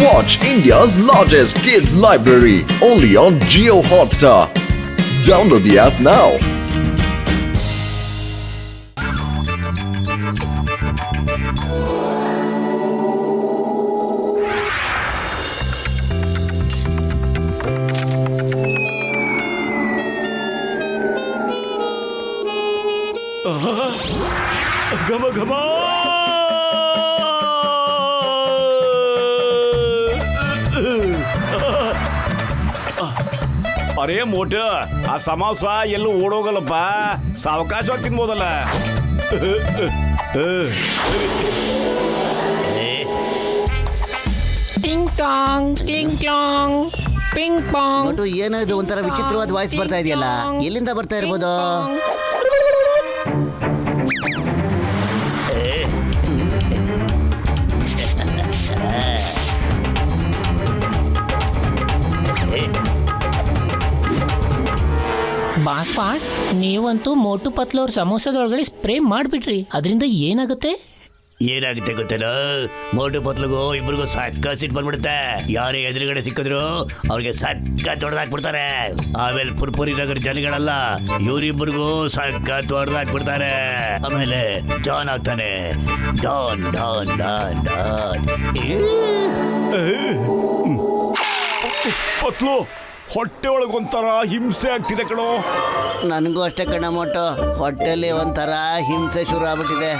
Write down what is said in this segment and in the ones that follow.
Watch India's largest kids library only on Jio Hotstar. Download the app now. ಘಮ ಘಮ ಅರೇ ಮೋಟ ಆ ಸಮೋಸ ಎಲ್ಲೂ ಓಡೋಗಲ್ಲಪ್ಪ, ಸಾವಕಾಶವಾಗಿ ತಿನ್ಬೋದಲ್ಲ. ಟಿಂಗ್ ಟಾಂಗ್ ಟಿಂಗ್ ಟಾಂಗ್ ಪಿಂಗ್ ಪಾಂಗ್. ಒಟ್ಟು ಏನೋ ಇದು ಒಂಥರ ವಿಚಿತ್ರವಾದ ವಾಯ್ಸ್ ಬರ್ತಾ ಇದೆಯಲ್ಲ, ಎಲ್ಲಿಂದ ಬರ್ತಾ ಇರ್ಬೋದು? ಬಾಸ್ ನೀವಂತೂ ಮೋಟು ಪತ್ಲು ಅವ್ರ ಸಮೋಸದೊಳಗಡೆ ಸ್ಪ್ರೇ ಮಾಡಿಬಿಟ್ರಿ, ಅದರಿಂದ ಏನಾಗುತ್ತೆ? ಏನಾಗುತ್ತೆ ಗೊತ್ತೇನೋ, ಮೋಟು ಪತ್ಲಗೂ ಇಬ್ರಿಗೂ ಸಕ್ಕ ಸಿಟ್ಟು ಬಂದ್ಬಿಡುತ್ತೆ. ಯಾರೇ ಎದುರುಗಡೆ ಸಿಕ್ಕಿದ್ರು ಅವ್ರಿಗೆ ಸಕ್ಕ ತೊಡೆದಾಕ್ಬಿಡ್ತಾರೆ. ಆಮೇಲೆ ಪುರ್ಪುರಿ ನಗರ ಜನಗಳಲ್ಲ, ಇವರಿಬ್ಬರಿಗೂ ಸಕ್ಕ ತೊಡೆದಾಕ್ಬಿಡ್ತಾರೆ. ಆಮೇಲೆ ಡಾನ್ ಆಗ್ತಾನೆ, ಡಾನ್ ಡಾನ್ ಡಾನ್ ಡಾನ್. ಪತ್ಲು ಹೊಟ್ಟೆ ಒಳಗೊಂಥರ ಹಿಂಸೆ ಆಗ್ತಿದೆ ಕಣೋ. ನನಗೂ ಅಷ್ಟೇ ಕಣ ಮೋಟು, ಹೊಟ್ಟೆಲಿ ಒಂಥರ ಹಿಂಸೆ ಶುರು ಆಗ್ಬಿಟ್ಟಿದೆ.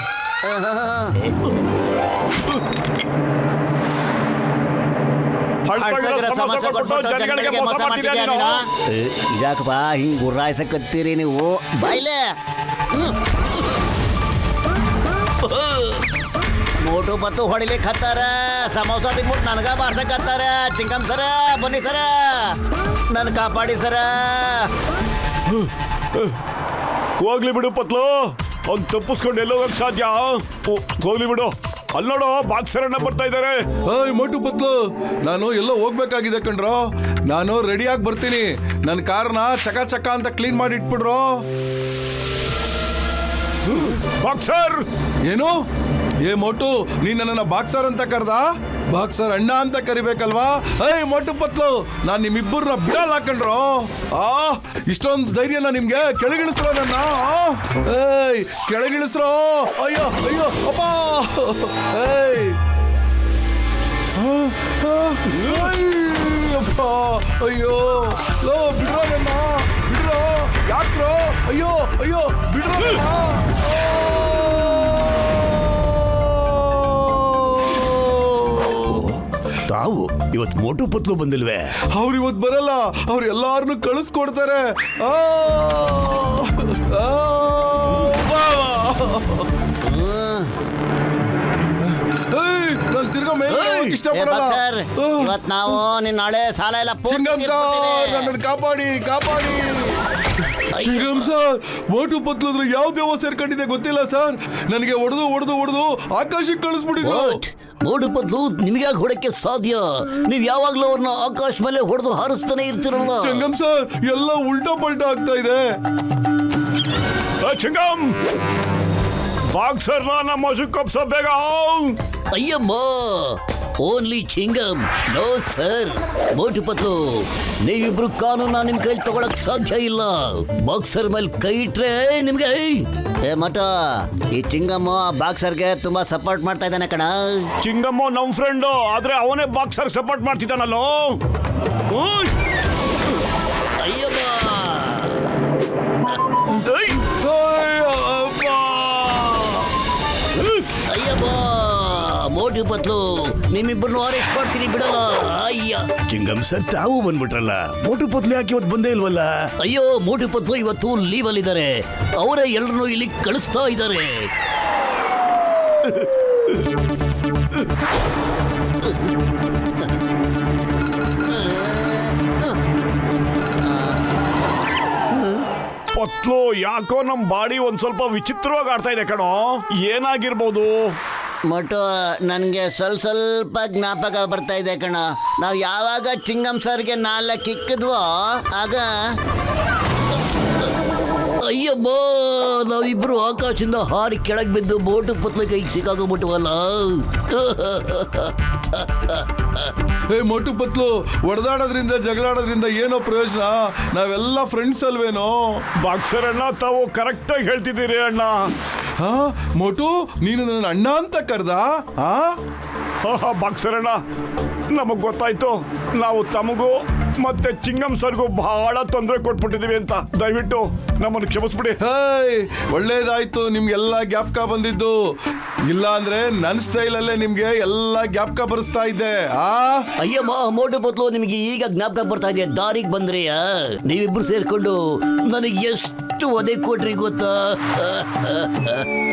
ಇದಾಕಪ್ಪ ಹಿಂಗ್ ಗುರ್ರಾಯ್ಸಕತ್ತೀರಿ ನೀವು? ಬಾಯ್ಲೆ ಮೋಟು ಪತ್ತು ಹೊಡಿಲಿಕ್ಕೆ ಹತ್ತಾರ, ಸಮೋಸ ತಿನ್ಬಿಟ್ಟು ನನಗ ಬಾರ್ಸಕತ್ತಾರ. ಚಿಂಗಮ್ ಸರ ಬನ್ನಿ ಸರ, ನನ್ ಕಾಪಾಡಿ ಸರ. ಹೋಗ್ಲಿ ಬಿಡು ಪತ್ಲು, ಅವ್ನು ತಪ್ಪಿಸ್ಕೊಂಡು ಎಲ್ಲೋ ಹೋಗಕ್ ಸಾಧ್ಯ? ಹೋಗ್ಲಿ ಬಿಡು. ಅಲ್ಲಿ ನೋಡು, ಬಾಕ್ಸರಣ್ಣ ಬರ್ತಾ ಇದ್ದಾರೆ. ಏಯ್ ಮೋಟು ಪತ್ಲು, ನಾನು ಎಲ್ಲೋ ಹೋಗ್ಬೇಕಾಗಿದೆ ಕಣ್ರೋ. ನಾನು ರೆಡಿಯಾಗಿ ಬರ್ತೀನಿ. ನನ್ನ ಕಾರ್ನ ಚಕ ಚಕ ಅಂತ ಕ್ಲೀನ್ ಮಾಡಿ ಇಟ್ಬಿಡ್ರೋ. ಬಾಕ್ಸರ್ ಏನು? ಏ ಮೋಟು, ನೀನ್ ನನ್ನ ಬಾಕ್ಸರ್ ಅಂತ ಕರ್ದ? ಬಾಕ್ಸರ್ ಅಣ್ಣ ಅಂತ ಕರಿಬೇಕಲ್ವಾ? ಏಯ್ ಮೋಟು ಪತ್ಲು, ನಾನ್ ನಿಮ್ಮಿಬ್ಬರನ್ನ ಬಿಡಲ್ಲ ಹಾಕಂಡ್ರೋ. ಇಷ್ಟೊಂದು ಧೈರ್ಯನ ನಿಮ್ಗೆ? ಕೆಳಗಿಳಿಸ್ರೋ ನನ್ನ. ಏಯ್ ಕೆಳಗಿಳಿಸ್ರೋ. ಅಯ್ಯೋ ಅಯ್ಯೋ ಅಪ್ಪ. ಏಯ್ ಅಪ್ಪ, ಅಯ್ಯೋ ಲೋ, ಬಿಡ್ರೋ ನನ್ನ, ಬಿಡ್ರೋ. ಯಾಕ್ರೋ? ಅಯ್ಯೋ ಅಯ್ಯೋ ಬಿಡ್ರೋ ನನ್ನ. ತಾವು ಇವತ್ತು ಮೋಟು ಪತ್ಲು ಬಂದಿಲ್ವೇ? ಅವ್ರು ಇವತ್ತು ಬರಲ್ಲ, ಅವ್ರು ಎಲ್ಲಾರನ್ನು ಕಳಿಸ್ಕೊಡ್ತಾರೆ. ನಾನು ತಿರ್ಗಾ ಮೇಲೆ ಇಷ್ಟಪಡಲ್ಲ. ಇವತ್ ನಾವು ನಿನ್ನ ನಾಳೆ ಸಾಲ ಎಲ್ಲ ಚಿಂಗಮ್ ಸರ್, ನನ್ನನ್ನು ಕಾಪಾಡಿ ಕಾಪಾಡಿ. ಚಿಂಗಮ್ ಸರ್, ಮೋಟು ಪತ್ಲು ಅಂದ್ರೆ ಯಾವ ದೇವ ಸೇರ್ಕೊಂಡಿದೆ ಗೊತ್ತಿಲ್ಲ ಸರ್. ನನಗೆ ಹೊಡೆದು ಹೊಡೆದು ಹೊಡೆದು ಆಕಾಶಕ್ಕೆ ಕಳಿಸ್ಬಿಟ್ಟಿದ್ರು. ಮೋಟು ಪತ್ಲು ನಿಮಗೆ ಹೊಡಕ್ಕೆ ಸಾಧ್ಯ? ನೀವ್ ಯಾವಾಗ್ಲೂ ಅವ್ರನ್ನ ಆಕಾಶ ಮೇಲೆ ಹೊಡೆದು ಹಾರಿಸ್ತಾನೆ ಇರ್ತಿರಲ್ಲ. ಚಿಂಗಮ್ ಸರ್, ಎಲ್ಲ ಉಲ್ಟಾ ಪಲ್ಟಾ ಆಗ್ತಾ ಇದೆ. ಚಿಂಗಮ್, ಬಾಕ್ಸರ್ನ ನಮ್ಮ ಮಸುಕೊಪ್ಸ ಬೇಗ. ಅಯ್ಯಮ್ಮ, ಓನ್ಲಿ ಚಿಂಗಮ್, ನೋ ಸರ್. ಮೋಟು ಪತ್ಲು, ನೀವಿಬ್ರು ಕಾನೂನ ನಿಮ್ ಕೈಲಿ ತಗೊಳಕ್ ಸಾಧ್ಯ ಇಲ್ಲ. ಬಾಕ್ಸರ್ ಮೇಲೆ ಕೈ ಇಟ್ರೆ ನಿಮ್ಗೆ. ಏ ಮಟ, ಈ ಚಿಂಗಮ್ಮ ಬಾಕ್ಸರ್ಗೆ ತುಂಬಾ ಸಪೋರ್ಟ್ ಮಾಡ್ತಾ ಇದ್ದಾನೆ ಕಣ. ಚಿಂಗಮ್ಮ ನಮ್ ಫ್ರೆಂಡು, ಆದ್ರೆ ಅವನೇ ಬಾಕ್ಸರ್ ಸಪೋರ್ಟ್ ಮಾಡ್ತಿದ್ದಾನಲ್ಲೋ. ಅಯ್ಯಮ್ಮ, ಅಯ್ಯಮ್ಮ, ಮೋಟು ಪತ್ಲು ನಿಮ್ಮಿಬ್ಬರನ್ನು ಅರೆಸ್ಟ್ ಮಾಡ್ತೀನಿ, ಬಿಡಲ್ಲ. ಅಯ್ಯ ಚಿಂಗಮ್ ಸರ್, ತಾವು ಬಂದ್ಬಿಟ್ರಲ್ಲ. ಮೋಟು ಪತ್ಲು ಯಾಕೆ ಇವತ್ತು ಬಂದೇ ಇಲ್ವಲ್ಲ? ಅಯ್ಯೋ, ಮೋಟು ಪತ್ಲು ಇವತ್ತು ಲೀವ್ ಅಲ್ಲಿ ಇದ್ದಾರೆ. ಅವರೇ ಎಲ್ಲರನ್ನು ಇಲ್ಲಿ ಕಳಿಸ್ತಾ ಇದ್ದಾರೆ. ಪತ್ಲು, ಯಾಕೋ ನಮ್ ಬಾಡಿ ಒಂದ್ ಸ್ವಲ್ಪ ವಿಚಿತ್ರವಾಗಿ ಆಡ್ತಾ ಇದೆ ಕಣೋ. ಏನಾಗಿರ್ಬೋದು? ಮಟು, ನನಗೆ ಸ್ವಲ್ಪ ಜ್ಞಾಪಕ ಬರ್ತಾ ಇದೆ ಕಣ. ನಾವು ಯಾವಾಗ ಚಿಂಗಮ್ ಸರ್ಗೆ 4 ಕಿಕ್ಕಿದ್ವೋ ಆಗ ಅಯ್ಯಬ್ಬ, ನಾವಿಬ್ರು ಆಕಾಶದಿಂದ ಹಾರಿ ಕೆಳಗೆ ಬಿದ್ದು ಮೋಟು ಪತ್ಲ ಕೈಗೆ ಸಿಕ್ಕಾಕೊಂಡ್ಬಿಟ್ವಲ್ಲ. ಏ ಮೋಟು ಪತ್ಲು, ಹೊಡೆದಾಡೋದ್ರಿಂದ ಜಗಳಾಡೋದ್ರಿಂದ ಏನೋ ಪ್ರಯೋಜನ? ನಾವೆಲ್ಲ ಫ್ರೆಂಡ್ಸ್ ಅಲ್ವೇನೋ? ಬಾಕ್ಸರ್ ಅಣ್ಣ, ತಾವು ಕರೆಕ್ಟ್ ಆಗಿ ಹೇಳ್ತಿದ್ದೀರಿ ಅಣ್ಣ. ಹಾ ಮೋಟು, ನೀನು ನನ್ನ ಅಣ್ಣ ಅಂತ ಕರ್ದ? ಬಾಕ್ಸರ್ ಅಣ್ಣ, ನಮಗ್ ಗೊತ್ತಾಯ್ತು ನಾವು ತಮಗೂ ಮತ್ತೆ ಚಿಂಗಂ ಸರ್ಗೂ ಬಹಳ ತೊಂದರೆ ಕೊಟ್ಬಿಟ್ಟಿದೀವಿ ಅಂತ. ದಯವಿಟ್ಟು ನಮ್ಮನ್ನು ಕ್ಷಮಿಸ್ಬಿಡಿ. ಹೇಯ್, ಒಳ್ಳೇದಾಯ್ತು ನಿಮ್ಗೆಲ್ಲ ಜ್ಞಾಪಕ ಬಂದಿದ್ದು. ಇಲ್ಲ ಅಂದ್ರೆ ನನ್ನ ಸ್ಟೈಲಲ್ಲೇ ನಿಮ್ಗೆ ಎಲ್ಲ ಜ್ಞಾಪಕ ಬರೆಸ್ತಾ ಇದ್ದೆ. ಅಯ್ಯ ಮೋಟು ಪತ್ಲು, ನಿಮಗೆ ಈಗ ಜ್ಞಾಪಕ ಬರ್ತಾ ಇದೆ. ದಾರಿಗೆ ಬಂದ್ರಿಯ ನೀವಿಬ್ರು ಸೇರ್ಕೊಂಡು ನನಗೆ ಎಷ್ಟು ಒದೆ ಕೊಟ್ರಿ ಗೊತ್ತಾ?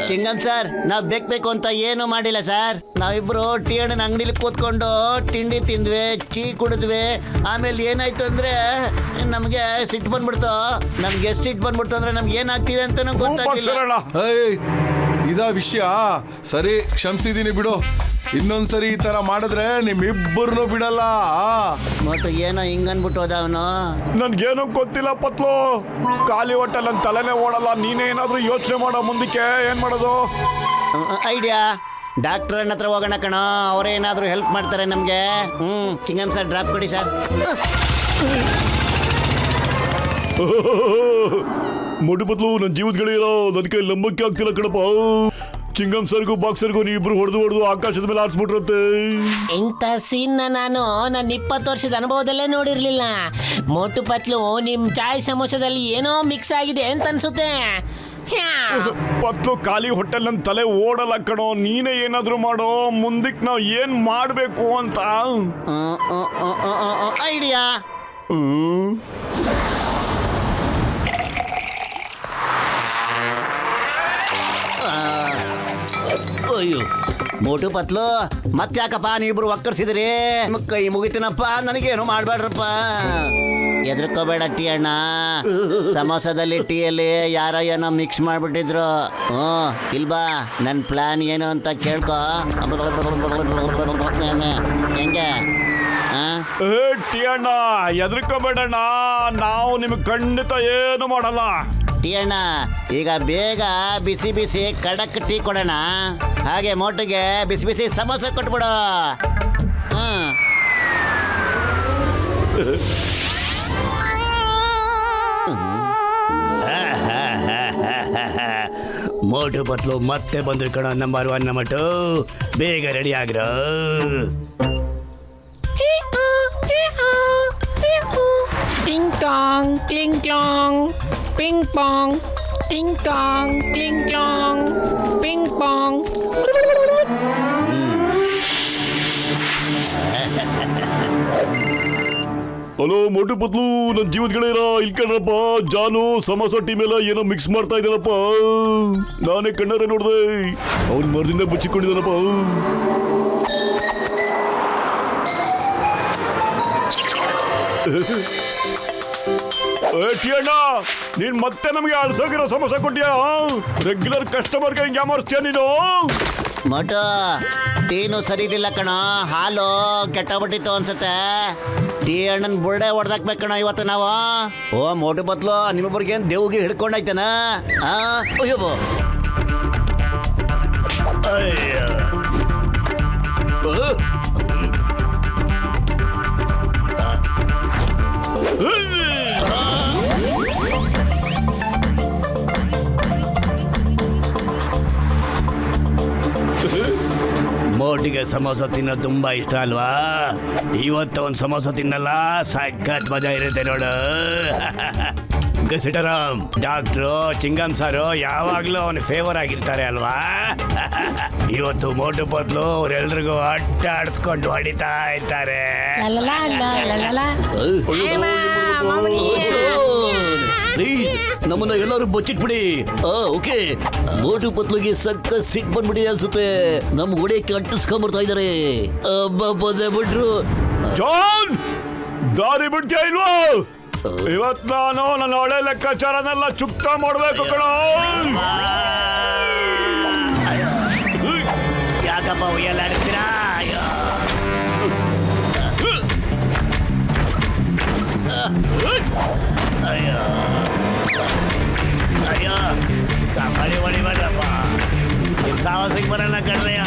ಚಿಂಗಂ ಸರ್, ನಾವ್ ಬೇಕು ಅಂತ ಏನು ಮಾಡಿಲ್ಲ ಸರ್. ನಾವಿಬ್ರು ಟೀ ಹಣ್ಣಿನ ಅಂಗಡಿಲಿ ಕೂತ್ಕೊಂಡು ತಿಂಡಿ ತಿಂದ್ವಿ, ಟೀ ಕುಡಿದ್ವಿ. ಆಮೇಲೆ ಏನಾಯ್ತು ಅಂದ್ರೆ ನಮ್ಗೆ ಸಿಟ್ಟು ಬಂದ್ಬಿಡ್ತು. ನಮ್ಗೆ ಎಷ್ಟು ಸಿಟ್ಟು ಬಂದ್ಬಿಡ್ತು ಅಂದ್ರೆ ನಮ್ಗೆ ಏನಾಗ್ತಿದೆ ಅಂತ ಬಾಕ್ಸರ್ ಗೊತ್ತಾಗಿಲ್ಲ. ಅಣ್ಣ, ಹೇಯ್, ಇದಾ ವಿಷಯ? ಸರಿ, ಕ್ಷಮಿಸಿದೀನಿ ಬಿಡು. ಇನ್ನೊಂದ್ಸರಿ ಈ ತರ ಮಾಡಿದ್ರೆ ನಿಮ್ಮಿಬ್ಬರನ್ನು ಬಿಡಲ್ಲ. ಮತ್ತು ಏನೋ ಹಿಂಗನ್ಬಿಟ್ಟು ಹೋದ ಅವನು. ನನ್ಗೇನು ಗೊತ್ತಿಲ್ಲ ಪತ್ಲು. ಖಾಲಿ ಹೊಟ್ಟೆ ನನ್ನ ತಲೆನೇ ಓಡಲ್ಲ. ನೀನೇ ಏನಾದ್ರೂ ಯೋಚನೆ ಮಾಡೋ ಮುಂದಕ್ಕೆ. ಏನ್ ಮಾಡೋದು? ಐಡಿಯಾ, ಡಾಕ್ಟರ್ ಅಣ್ಣ ಹತ್ರ ಹೋಗೋಣ ಕಣ. ಅವರೇನಾದ್ರೂ ಹೆಲ್ಪ್ ಮಾಡ್ತಾರೆ ನಮ್ಗೆ. ಚಿಂಗಂ ಸರ್, ಡ್ರಾಪ್ ಕೊಡಿ ಸರ್. ಮೊಟ್ಟು ಪತ್ಲು, ನನ್ನ ಜೀವದಗಳಿರೋ ನನ್ನ ಕೈ ನಂಬಕ್ಕೆ ಆಗ್ತಿಲ್ಲ ಕಣಪ್ಪ. ಚಿಂಗಂ ಸರ್ಗೂ ಬಾಕ್ಸರ್ಗೂ ನೀವಿಬ್ರು ಹೊಡೆದು ಆಕಾಶದ ಮೇಲೆ ಆರಿಸ್ಬಿಟ್ರಂತೆ. ಇಂಥ ಸೀನ್ ನಾನು ನನ್ನ 20 ವರ್ಷದ ಅನುಭವದಲ್ಲೇ ನೋಡಿರ್ಲಿಲ್ಲ. ಮೋಟು ಪತ್ಲು, ನಿಮ್ ಚಾಯ್ ಸಮೋಸದಲ್ಲಿ ಏನೋ ಮಿಕ್ಸ್ ಆಗಿದೆ ಅಂತ ಅನ್ಸುತ್ತೆ. ಪತ್ಲು, ಖಾಲಿ ಹೊಟ್ಟೆಲ್ ನನ್ನ ತಲೆ ಓಡಲ್ಲ ಕಣೋ. ನೀನೇ ಏನಾದ್ರೂ ಮಾಡೋ, ಮುಂದಕ್ಕೆ ನಾವು ಏನ್ ಮಾಡ್ಬೇಕು ಅಂತ. ಐಡಿಯಾ, ಅಯ್ಯೋ ಮೋಟು ಪತ್ಲು, ಮತ್ತ್ಯಾಕಪ್ಪ ನೀವಿಬ್ರು ಒಕ್ಕರ್ಸಿದ್ರಿ? ಕೈ ಮುಗಿತೀನಪ್ಪ, ನನಗೇನು ಮಾಡ್ಬೇಡ್ರಪ್ಪ. ಎದ್ರಕೋಬೇಡ ಟೀ ಅಣ್ಣ. ಸಮೋಸದಲ್ಲಿ ಟೀಯಲ್ಲಿ ಯಾರೋ ಏನೋ ಮಿಕ್ಸ್ ಮಾಡ್ಬಿಟ್ಟಿದ್ರು. ಇಲ್ಬಾ, ನನ್ನ ಪ್ಲಾನ್ ಏನು ಅಂತ ಕೇಳ್ಕೊ. ಹೆಂಗೆ? ಟೀ ಅಣ್ಣ, ಎದ್ರಕೋಬೇಡಣ್ಣ. ನಾವು ನಿಮ್ಗೆ ಖಂಡಿತ ಏನು ಮಾಡಲ್ಲ. ಟೀ ಅಣ್ಣ, ಈಗ ಬೇಗ ಬಿಸಿ ಬಿಸಿ ಕಡಕ್ ಟೀ ಕೊಡೋಣ. ಹಾಗೆ ಮೋಟಿಗೆ ಬಿಸಿ ಬಿಸಿ ಸಮೋಸ ಕೊಟ್ಬಿಡು. ಮೋಟು ಪತ್ಲು ಮತ್ತೆ ಬಂದ್ರು ಕಣ. ನಂಬರ್ 1 ನಮ್ಮಟ್ಟು. ಬೇಗ ರೆಡಿ ಆಗ್ರ. ಟಿಂಗ್ ಟಾಂಗ್ ಕ್ಲಿಂಗ್ ಕ್ಲಾಂಗ್ ಪಿಂಗ್ ಪಾಂಗ್. ಟಿಂಗ್ ಟಾಂಗ್ ಕ್ಲಿಂಗ್ ಕ್ಲಾಂಗ್ ಪಿಂಗ್ ಪಾಂಗ್. ಹಲೋ ಮೋಟು ಪತ್ಲು, ನನ್ನ ಜೀವದಗಳಿರ ಇಲ್ಕಣ್ರಪ್ಪ. ಜಾನು ಸಮೋಸ ಟೀ ಮೇಲೆ ಏನೋ ಮಿಕ್ಸ್ ಮಾಡ್ತಾ ಇದ್ದಾನಪ್ಪ. ನಾನೇ ಕಣ್ಣಾರೆ ನೋಡ್ದೆ. ಅವ್ನ ಮರದಿಂದ ಬಚ್ಚಿಕೊಂಡಿದ್ದಾನಪ್ಪ. ಟೀ ಅಣ್ಣ, ನೀನ್ ಮತ್ತೆ ನಮಗೆ ಅಳ್ಸೋಗಿರೋ ಸಮೋಸ ಕೊಟ್ಟಿಯ? ರೆಗ್ಯುಲರ್ ಕಸ್ಟಮರ್ಗೆ ಹಿಂಗೆ ಯಾಮಾರಿಸ್ತೀಯ ನೀನು? ಮೋಟು, ಟೀನು ಸರಿ ಇರಲಿಲ್ಲ ಕಣ. ಹಾಲು ಕೆಟ್ಟೋಗ್ಬಿಟ್ಟಿತ್ತು ಅನ್ಸುತ್ತೆ. ಟೀ ಅಣ್ಣನ ಬುರ್ಡೆ ಹೊಡೆದಾಕ್ಬೇಕಣ ಇವತ್ತು ನಾವು. ಓ ಮೋಟು ಪತ್ಲು, ನಿಮ್ಮೊಬ್ಬರಿಗೇನು ದೇವ್ಗೆ ಹಿಡ್ಕೊಂಡಾಯ್ತಾನ? ಅಯ್ಯೋ, ಮೋಟಿಗೆ ಸಮೋಸ ತಿನ್ನೋದು ತುಂಬಾ ಇಷ್ಟ ಅಲ್ವಾ? ಇವತ್ತು ಒಂದು ಸಮೋಸ ತಿನ್ನಲ್ಲ, ಸಖತ್ ಮಜಾ ಇರುತ್ತೆ ನೋಡು. ಗಸಿಟರಾಮ್, ಡಾಕ್ಟ್ರು, ಚಿಂಗಂ ಸಾರು ಯಾವಾಗ್ಲೂ ಅವನ ಫೇವರ್ ಆಗಿರ್ತಾರೆ ಅಲ್ವಾ? ಇವತ್ತು ಮೋಟು ಪತ್ಲು ಅವರೆಲ್ರಿಗೂ ಅಡ್ಡ ಆಡಿಸ್ಕೊಂಡು ಹೊಡಿತಾ ಇರ್ತಾರೆ. ಪ್ಲೀಸ್ ನಮ್ಮನ್ನ ಎಲ್ಲರೂ ಬಚ್ಚಿಟ್ಬಿಡಿ. ಓಕೆ, ಮೋಟು ಪತ್ಲಿಗೆ ಸಕ್ಕ ಸಿಟ್ ಬಂದ್ಬಿಡಿ ಅನ್ಸುತ್ತೆ. ನಮ್ ಹೊಡೆಯಕ್ಕೆ ಅಂಟಿಸ್ಕೊಂಡ್ಬರ್ತಾ ಇದಾರೆ. ಬಿಟ್ರು. ಜಾನ್, ದಾರಿ ಬಿಡ್ತೀಯ ಇಲ್ವಾ? ಇವತ್ತು ನಾನು ನನ್ನ ಹಳೆ ಲೆಕ್ಕಾಚಾರನೆಲ್ಲ ಚುಕ್ತ ಮಾಡ್ಬೇಕು ಕಣ. ಯಾಕಪ್ಪ ಉಯ್ಯಲಾಡ್ತೀರಾ? ಅಯ್ಯೋ ಅಯ್ಯೋ, ಕಬಡ್ಡಿ ಹೊಡಿಬೇಡಪ್ಪ. ಸಾಹಸಕ್ಕೆ ಬರಲ್ಲ ಕಣ್ರಯ್ಯ.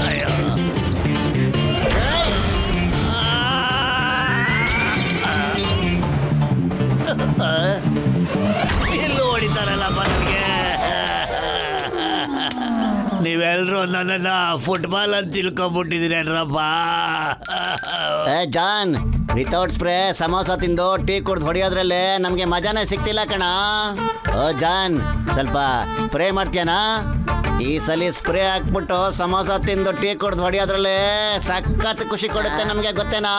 ಅಯ್ಯೋ ಎಲ್ರು ನನ್ನನ್ನ ಫುಟ್ಬಾಲ್ ಅಂತ ತಿಳ್ಕೊಂಬಿಟ್ಟಿದ್ದೀರೇನ್ರಪ್ಪ. ಜಾನ್, ವಿತೌಟ್ ಸ್ಪ್ರೇ ಸಮೋಸ ತಿಂದು ಟೀ ಕುಡ್ದು ಹೊಡಿಯೋದ್ರಲ್ಲಿ ನಮಗೆ ಮಜಾನೇ ಸಿಗ್ತಿಲ್ಲ ಕಣ. ಓ ಜಾನ್, ಸ್ವಲ್ಪ ಸ್ಪ್ರೇ ಮಾಡ್ತೀಯನಾ? ಈ ಸಲ ಸ್ಪ್ರೇ ಹಾಕ್ಬಿಟ್ಟು ಸಮೋಸ ತಿಂದು ಟೀ ಕುಡ್ದು ಹೊಡಿಯೋದ್ರಲ್ಲಿ ಸಖತ್ ಖುಷಿ ಕೊಡುತ್ತೆ ನಮಗೆ, ಗೊತ್ತೇನಾ?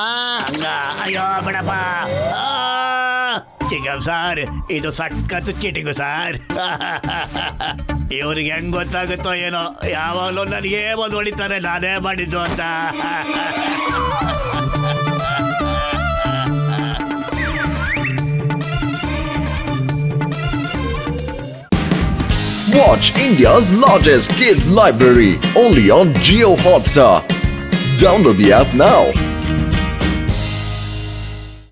ಹಂಗ ಅಯ್ಯೋ ಬೇಡಪ್ಪ. ಚಿಂಗಮ್ ಸಾರ್, ಇದು ಸಖತ್ ಚೀಟಿಂಗು ಸಾರ್. ಇವ್ರಿಗೆ ಹೆಂಗ್ ಗೊತ್ತಾಗುತ್ತೋ ಏನೋ, ಯಾವಾಗಲೂ ನನಗೆ ಒಂದು ಹೊಡಿತಾರೆ ನಾನೇ ಮಾಡಿದ್ದು ಅಂತ. Watch India's largest kids library only on Geo Hotstar. Download the app now.